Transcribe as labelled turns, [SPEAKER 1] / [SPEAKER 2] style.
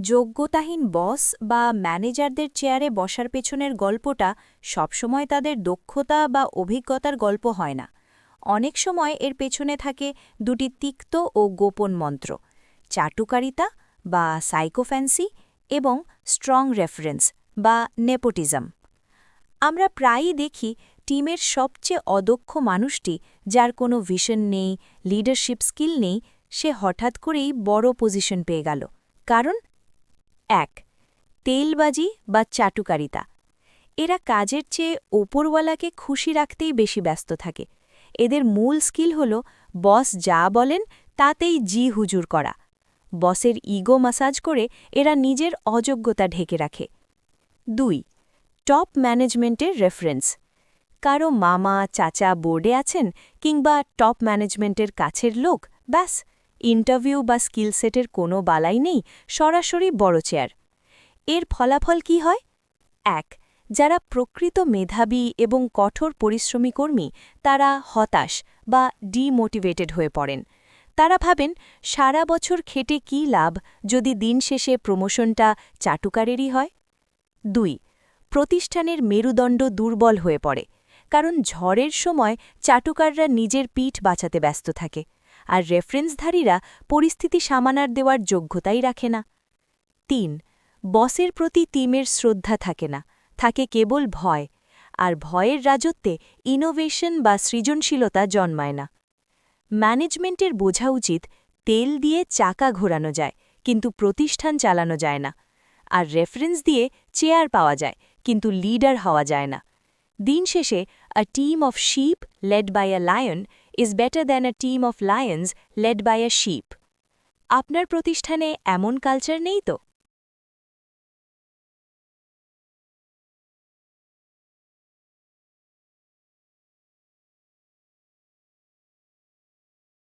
[SPEAKER 1] যোগ্যতাহীন বস বা ম্যানেজারদের চেয়ারে বসার পেছনের গল্পটা সবসময় তাদের দক্ষতা বা অভিজ্ঞতার গল্প হয় না। অনেক সময় এর পেছনে থাকে দুটি তিক্ত ও গোপন মন্ত্র: চাটুকারিতা বা সাইকোফ্যান্সি এবং স্ট্রং রেফারেন্স বা নেপোটিজম। আমরা প্রায়ই দেখি টিমের সবচেয়ে অদক্ষ মানুষটি, যার কোনো ভিশন নেই, লিডারশিপ স্কিল নেই, সে হঠাৎ করেই বড় পজিশন পেয়ে গেল। কারণ ১. তেলবাজি বা চাটুকারিতা। এরা কাজের চেয়ে ওপরওয়ালাকে খুশি রাখতেই বেশি ব্যস্ত থাকে। এদের মূল স্কিল হল বস যা বলেন তাতেই জি হুজুর করা। বসের ইগো ম্যাসাজ করে এরা নিজের অযোগ্যতা ঢেকে রাখে। ২. টপ ম্যানেজমেন্টের রেফারেন্স। কারো মামা চাচা বোর্ডে আছেন কিংবা টপ ম্যানেজমেন্টের কাছের লোক, ব্যাস, ইন্টারভিউ বা স্কিল সেটের কোনো বালাই নেই, সরাসরি বড় চেয়ার। এর ফলাফল কি হয়? ১. যারা প্রকৃত মেধাবী এবং কঠোর পরিশ্রমী কর্মী, তারা হতাশ বা ডিমোটিভেটেড হয়ে পড়েন। তারা ভাবেন, সারা বছর খেটে কী লাভ যদি দিন শেষে প্রমোশনটা চাটুকারেরই হয়। ২. প্রতিষ্ঠানের মেরুদণ্ড দুর্বল হয়ে পড়ে, কারণ ঝড়ের সময় চাটুকাররা নিজের পিঠ বাঁচাতে ব্যস্ত থাকে, আর রেফারেন্সধারীরা পরিস্থিতি সামানার দেওয়ার যোগ্যতাই রাখে না। ৩. বসের প্রতি টিমের শ্রদ্ধা থাকে না, থাকে কেবল ভয়, আর ভয়ের রাজত্বে ইনোভেশন বা সৃজনশীলতা জন্মায় না। ম্যানেজমেন্টের বোঝা উচিত, তেল দিয়ে চাকা ঘোরানো যায়, কিন্তু প্রতিষ্ঠান চালানো যায় না, আর রেফারেন্স দিয়ে চেয়ার পাওয়া যায়, কিন্তু লিডার হওয়া যায় না। দিন শেষে, a team of sheep led by a lion is better than a team of lions led by a sheep. আপনার প্রতিষ্ঠানে এমন কালচার নেই তো?